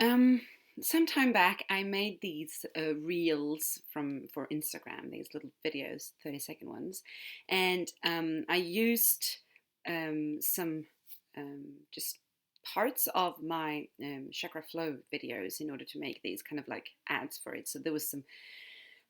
Um, some time back, I made these reels for Instagram, these little videos, 30-second ones, and I used some just parts of my chakra flow videos in order to make these kind of like ads for it. So there was some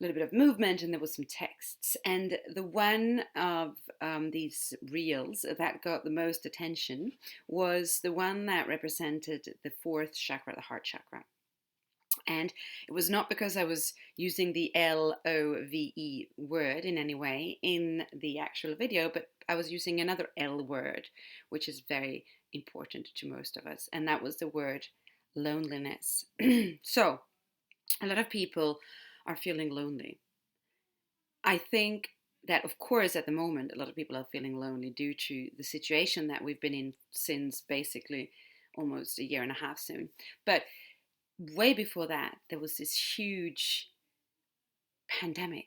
little bit of movement and there was some texts. And the one of these reels that got the most attention was the one that represented the fourth chakra, the heart chakra. And it was not because I was using the LOVE word in any way in the actual video, but I was using another L word, which is very important to most of us. And that was the word loneliness. So, a lot of people are feeling lonely. I think that, of course, at the moment, a lot of people are feeling lonely due to the situation that we've been in since basically almost a year and a half soon. But way before that, there was this huge pandemic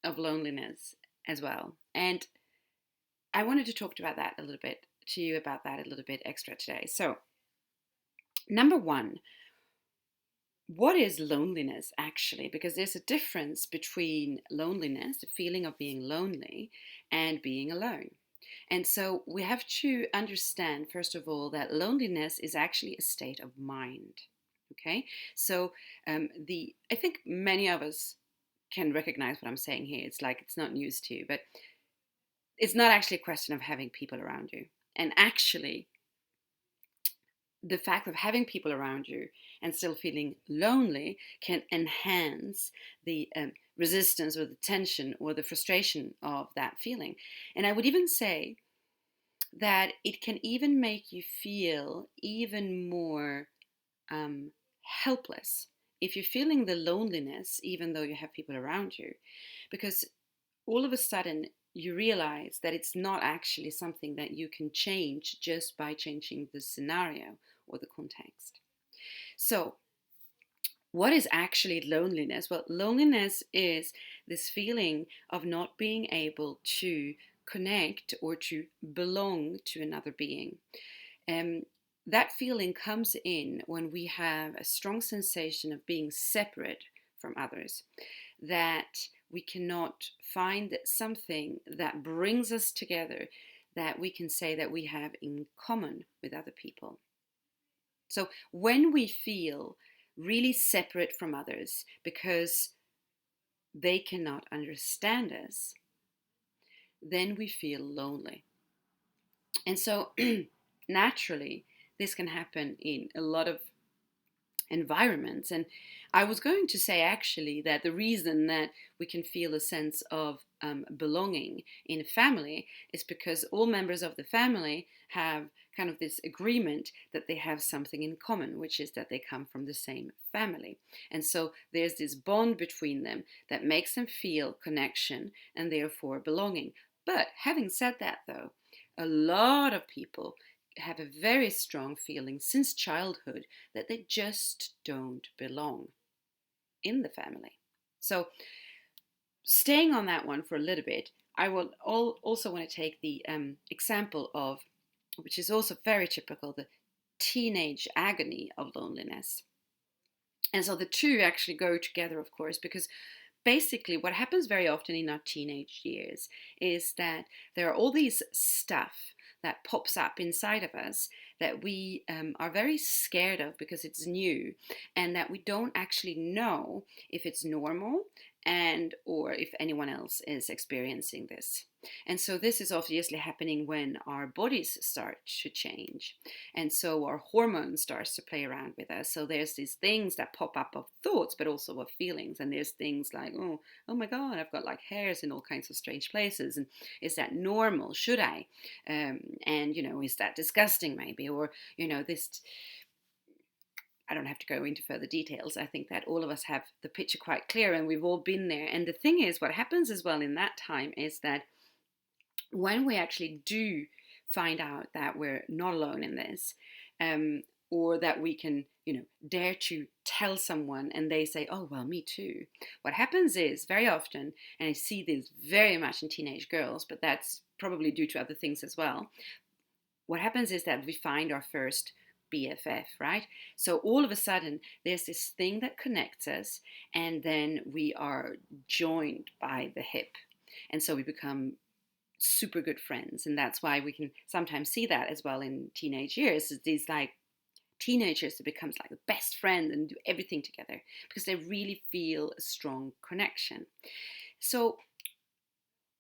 of loneliness as well. And I wanted to talk about that a little bit to you about that a little bit extra today. So, number one, what is loneliness actually? Because there's a difference between loneliness, the feeling of being lonely, and being alone. And so we have to understand, first of all, that loneliness is actually a state of mind. Okay, so I think many of us can recognize what I'm saying here. It's like it's not news to you, but it's not actually a question of having people around you. And actually, the fact of having people around you and still feeling lonely can enhance the resistance or the tension or the frustration of that feeling. And I would even say that it can even make you feel even more um, helpless if you're feeling the loneliness, even though you have people around you, because all of a sudden you realize that it's not actually something that you can change just by changing the scenario or the context. So, what is actually loneliness? Well, loneliness is this feeling of not being able to connect or to belong to another being. Um, that feeling comes in when we have a strong sensation of being separate from others, that we cannot find something that brings us together, that we can say that we have in common with other people. So when we feel really separate from others because they cannot understand us, then we feel lonely. And so naturally, this can happen in a lot of environments. And I was going to say actually that the reason that we can feel a sense of belonging in a family is because all members of the family have kind of this agreement that they have something in common, which is that they come from the same family. And so there's this bond between them that makes them feel connection and therefore belonging. But having said that, though, a lot of people have a very strong feeling since childhood that they just don't belong in the family. So, staying on that one for a little bit, I will also want to take the example of, which is also very typical, the teenage agony of loneliness. And so the two actually go together, of course, because basically what happens very often in our teenage years is that there are all these stuff that pops up inside of us that we are very scared of because it's new, and that we don't actually know if it's normal and or if anyone else is experiencing this. And so this is obviously happening when our bodies start to change, and so our hormones starts to play around with us. So there's these things that pop up of thoughts but also of feelings, and there's things like, oh my god, I've got like hairs in all kinds of strange places, and is that normal? Should I? And is that disgusting maybe? Or this, I don't have to go into further details. I think that all of us have the picture quite clear and we've all been there. And the thing is, what happens as well in that time is that when we actually do find out that we're not alone in this, or that we can, dare to tell someone and they say, oh, well, me too. What happens is very often, and I see this very much in teenage girls, but that's probably due to other things as well. What happens is that we find our first BFF, right? So all of a sudden, there's this thing that connects us, and then we are joined by the hip. And so we become super good friends. And that's why we can sometimes see that as well in teenage years. These like teenagers that becomes like the best friend and do everything together because they really feel a strong connection. So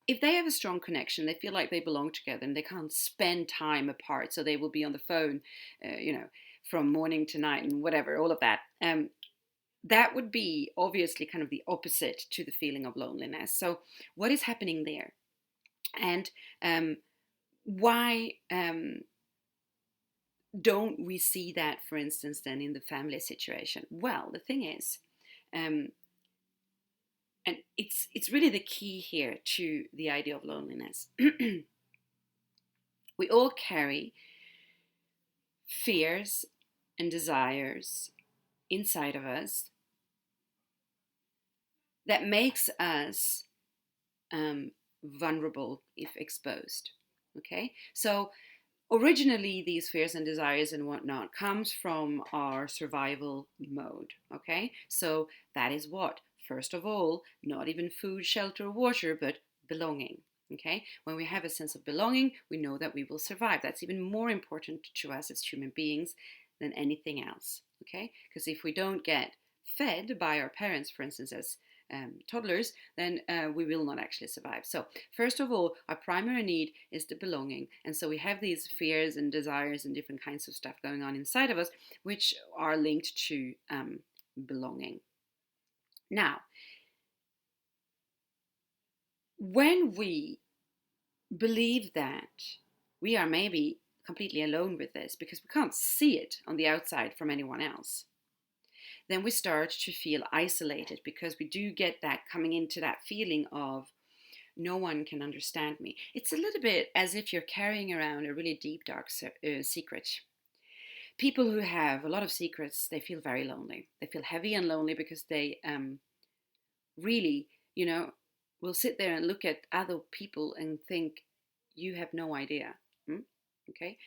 if they have a strong connection, they feel like they belong together and they can't spend time apart. So they will be on the phone, from morning to night and whatever, all of that. That would be obviously kind of the opposite to the feeling of loneliness. So what is happening there? And why don't we see that, for instance, then in the family situation? Well, the thing is, and it's really the key here to the idea of loneliness. We all carry fears and desires inside of us that makes us vulnerable if exposed. Okay, so originally these fears and desires and whatnot comes from our survival mode. Okay, so that is what, first of all, not even food, shelter, water, but belonging. Okay, when we have a sense of belonging, we know that we will survive. That's even more important to us as human beings than anything else. Okay, because if we don't get fed by our parents, for instance, as toddlers, then we will not actually survive. So, first of all, our primary need is the belonging. And so we have these fears and desires and different kinds of stuff going on inside of us, which are linked to belonging. Now, when we believe that we are maybe completely alone with this because we can't see it on the outside from anyone else, then we start to feel isolated because we do get that coming into that feeling of no one can understand me. It's a little bit as if you're carrying around a really deep, dark secret. People who have a lot of secrets, they feel very lonely. They feel heavy and lonely because they really, will sit there and look at other people and think, you have no idea. Okay?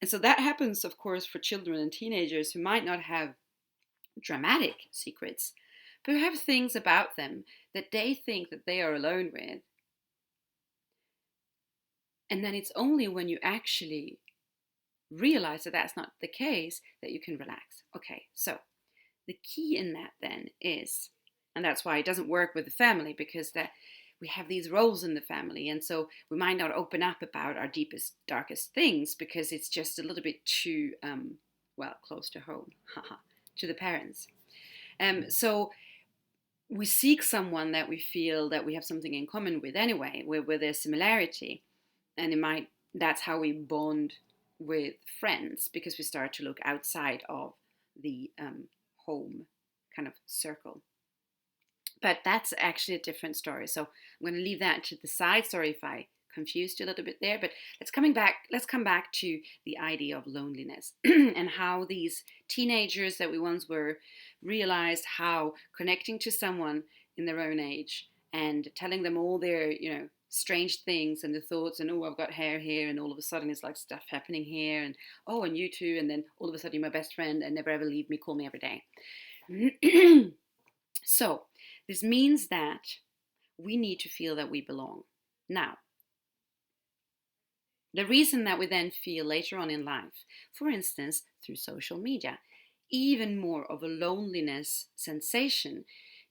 And so that happens, of course, for children and teenagers who might not have dramatic secrets, but who have things about them that they think that they are alone with. And then it's only when you actually realize that that's not the case that you can relax. Okay, so the key in that then is, and that's why it doesn't work with the family, because that we have these roles in the family, and so we might not open up about our deepest, darkest things because it's just a little bit too, close to home, to the parents. So we seek someone that we feel that we have something in common with anyway, where there's similarity, and that's how we bond with friends, because we start to look outside of the home kind of circle. But that's actually a different story. So I'm going to leave that to the side. Sorry if I confused you a little bit there, but let's come back to the idea of loneliness and how these teenagers that we once were realized how connecting to someone in their own age and telling them all their, strange things and the thoughts and, oh, I've got hair here, and all of a sudden it's like stuff happening here, and oh, and you too, and then all of a sudden you're my best friend and never ever leave me, call me every day. So this means that we need to feel that we belong. Now, the reason that we then feel later on in life, for instance, through social media, even more of a loneliness sensation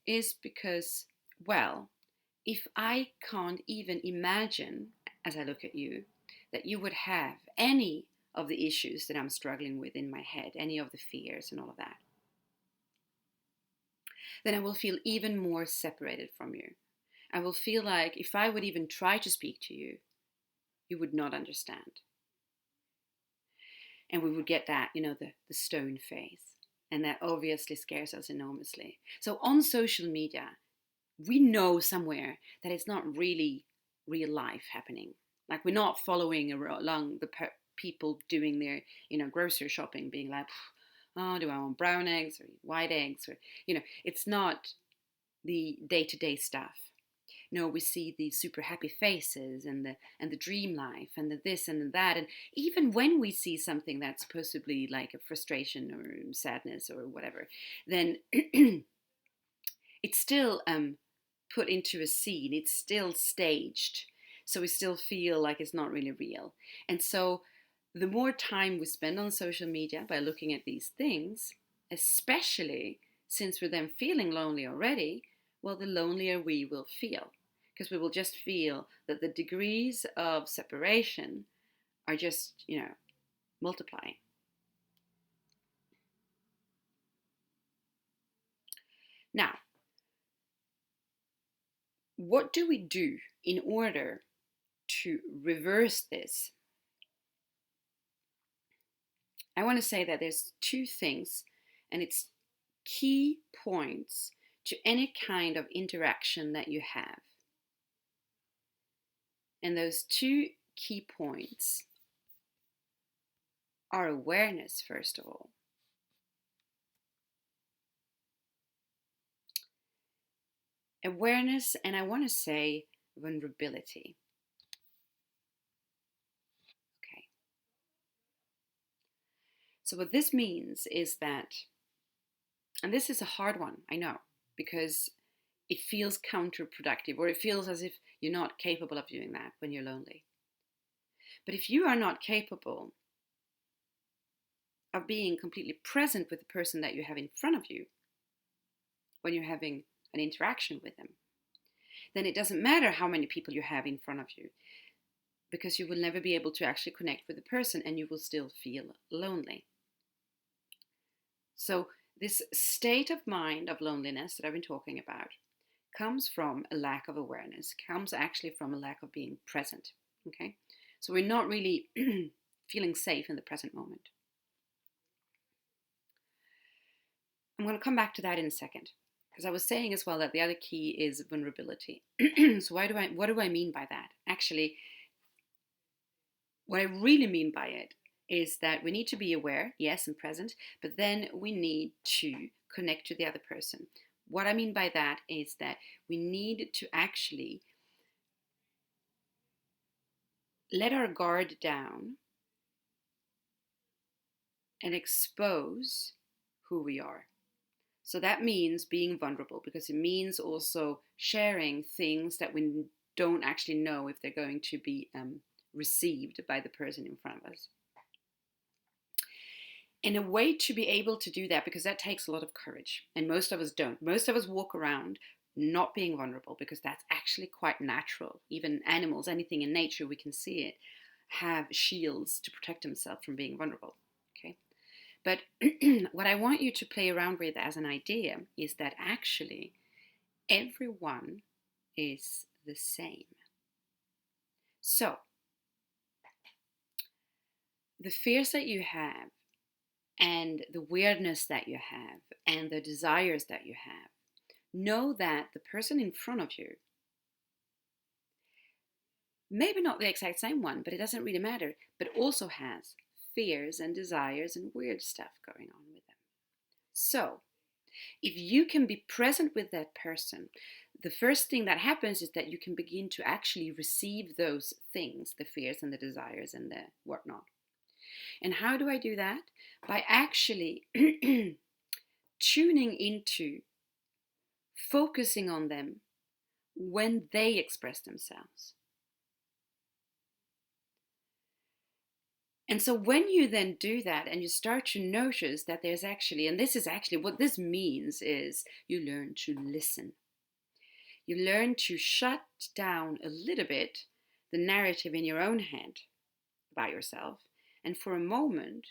is because, well, if I can't even imagine, as I look at you, that you would have any of the issues that I'm struggling with in my head, any of the fears and all of that, then I will feel even more separated from you. I will feel like if I would even try to speak to you, you would not understand. And we would get that, the stone face. And that obviously scares us enormously. So on social media, we know somewhere that it's not really real life happening. Like we're not following along the people doing their, grocery shopping, being like, oh, do I want brown eggs or white eggs? Or, it's not the day-to-day stuff. we see these super happy faces and the dream life and the this and the that, and even when we see something that's possibly like a frustration or sadness or whatever, then it's still put into a scene. It's still staged, so we still feel like it's not really real. And so the more time we spend on social media by looking at these things, especially since we're then feeling lonely already, well, the lonelier we will feel, because we will just feel that the degrees of separation are just, multiplying. Now, what do we do in order to reverse this? I want to say that there's two things, and it's key points to any kind of interaction that you have. And those two key points are awareness, first of all. Awareness, and I want to say vulnerability. Okay. So, what this means is that, and this is a hard one, I know, because it feels counterproductive, or it feels as if you're not capable of doing that when you're lonely. But if you are not capable of being completely present with the person that you have in front of you when you're having an interaction with them, then it doesn't matter how many people you have in front of you, because you will never be able to actually connect with the person and you will still feel lonely. So this state of mind of loneliness that I've been talking about comes from a lack of awareness, comes actually from a lack of being present. Okay, so we're not really feeling safe in the present moment. I'm going to come back to that in a second, because I was saying as well that the other key is vulnerability. So what do I mean by that? Actually, what I really mean by it is that we need to be aware, yes, and present, but then we need to connect to the other person. What I mean by that is that we need to actually let our guard down and expose who we are. So that means being vulnerable, because it means also sharing things that we don't actually know if they're going to be received by the person in front of us. And a way to be able to do that, because that takes a lot of courage, and most of us don't. Most of us walk around not being vulnerable, because that's actually quite natural. Even animals, anything in nature, we can see it, have shields to protect themselves from being vulnerable. Okay, but what I want you to play around with as an idea is that actually everyone is the same. So the fears that you have, and the weirdness that you have, and the desires that you have, know that the person in front of you, maybe not the exact same one, but it doesn't really matter, but also has fears and desires and weird stuff going on with them. So if you can be present with that person, the first thing that happens is that you can begin to actually receive those things, the fears and the desires and the whatnot. And how do I do that? By actually tuning into focusing on them when they express themselves. And so when you then do that and you start to notice that there's actually, and this is actually what this means, is you learn to listen. You learn to shut down a little bit the narrative in your own head about yourself. And for a moment,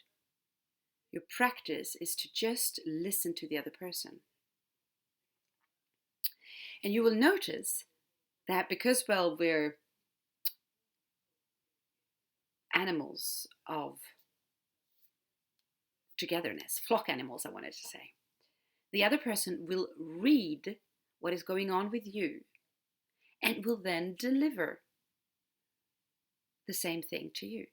your practice is to just listen to the other person. And you will notice that because, well, we're animals of togetherness, flock animals, I wanted to say, the other person will read what is going on with you and will then deliver the same thing to you.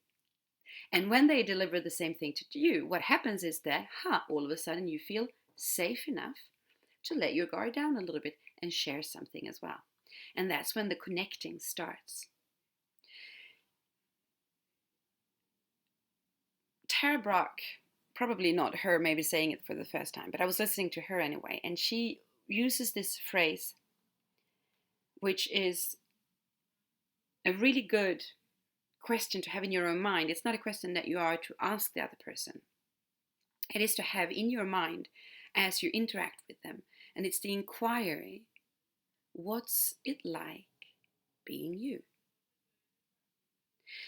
And when they deliver the same thing to you, what happens is that, all of a sudden you feel safe enough to let your guard down a little bit and share something as well. And that's when the connecting starts. Tara Brach, probably not her maybe saying it for the first time, but I was listening to her anyway, and she uses this phrase, which is a really good question to have in your own mind. It's not a question that you are to ask the other person. It is to have in your mind as you interact with them. And it's the inquiry, what's it like being you?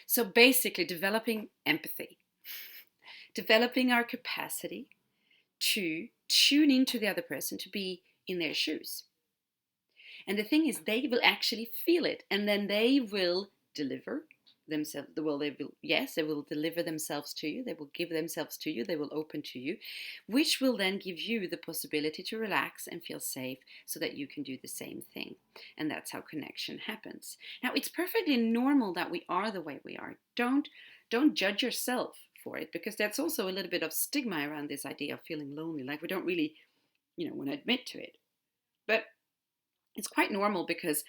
So basically developing empathy, developing our capacity to tune into the other person, to be in their shoes. And the thing is, they will actually feel it, and then they will deliver themselves. Well, they will deliver themselves to you. They will give themselves to you. They will open to you, which will then give you the possibility to relax and feel safe so that you can do the same thing. And that's how connection happens. Now, it's perfectly normal that we are the way we are. Don't judge yourself for it, because that's also a little bit of stigma around this idea of feeling lonely. Like we don't really, want to admit to it. But it's quite normal, because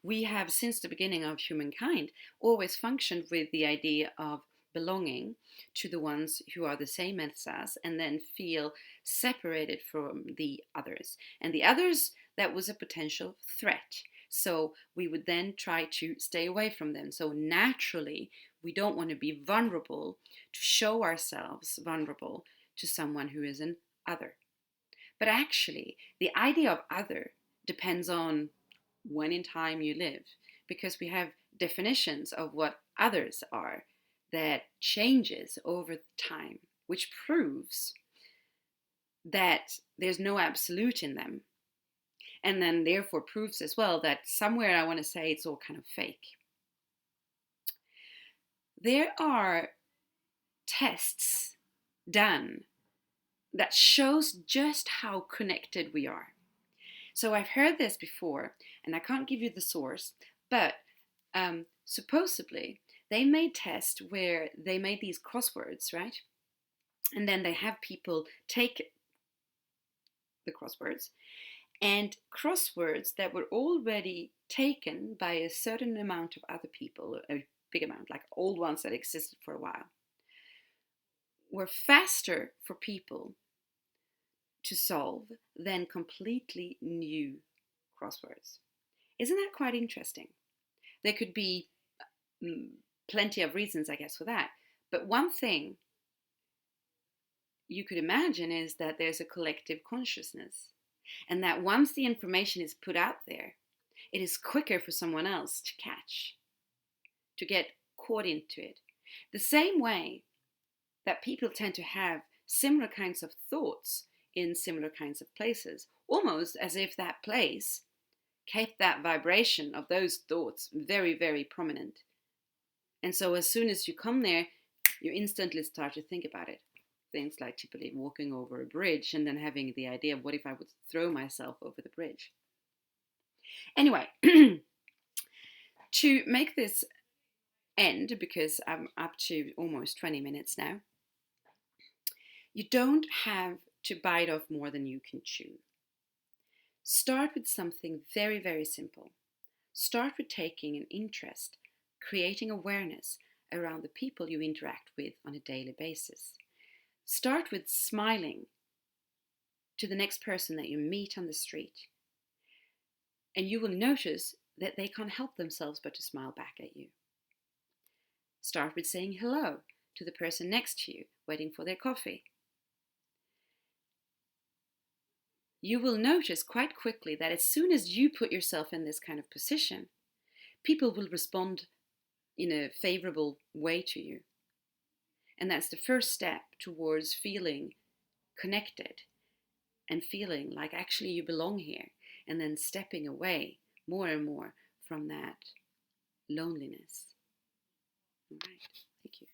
we have, since the beginning of humankind, always functioned with the idea of belonging to the ones who are the same as us, and then feel separated from the others. And the others, that was a potential threat. So we would then try to stay away from them. So naturally, we don't want to be vulnerable, to show ourselves vulnerable to someone who is an other. But actually, the idea of other depends on when in time you live, because we have definitions of what others are that changes over time, which proves that there's no absolute in them, and then therefore proves as well that somewhere, I want to say, it's all kind of fake. There are tests done that shows just how connected we are. So I've heard this before, and I can't give you the source, but supposedly they made tests where they made these crosswords, right? And then they have people take the crosswords, and crosswords that were already taken by a certain amount of other people, a big amount, like old ones that existed for a while, were faster for people to solve than completely new crosswords. Isn't that quite interesting? There could be plenty of reasons, I guess, for that. But one thing you could imagine is that there's a collective consciousness, and that once the information is put out there, it is quicker for someone else to catch, to get caught into it. The same way that people tend to have similar kinds of thoughts in similar kinds of places, almost as if that place kept that vibration of those thoughts very, very prominent. And so as soon as you come there, you instantly start to think about it. Things like typically walking over a bridge and then having the idea of, what if I would throw myself over the bridge? Anyway, to make this end, because I'm up to almost 20 minutes now, you don't have to bite off more than you can chew. Start with something very, very simple. Start with taking an interest, creating awareness around the people you interact with on a daily basis. Start with smiling to the next person that you meet on the street, and you will notice that they can't help themselves but to smile back at you. Start with saying hello to the person next to you, waiting for their coffee. You will notice quite quickly that as soon as you put yourself in this kind of position, people will respond in a favorable way to you. And that's the first step towards feeling connected and feeling like actually you belong here, and then stepping away more and more from that loneliness. All right, thank you.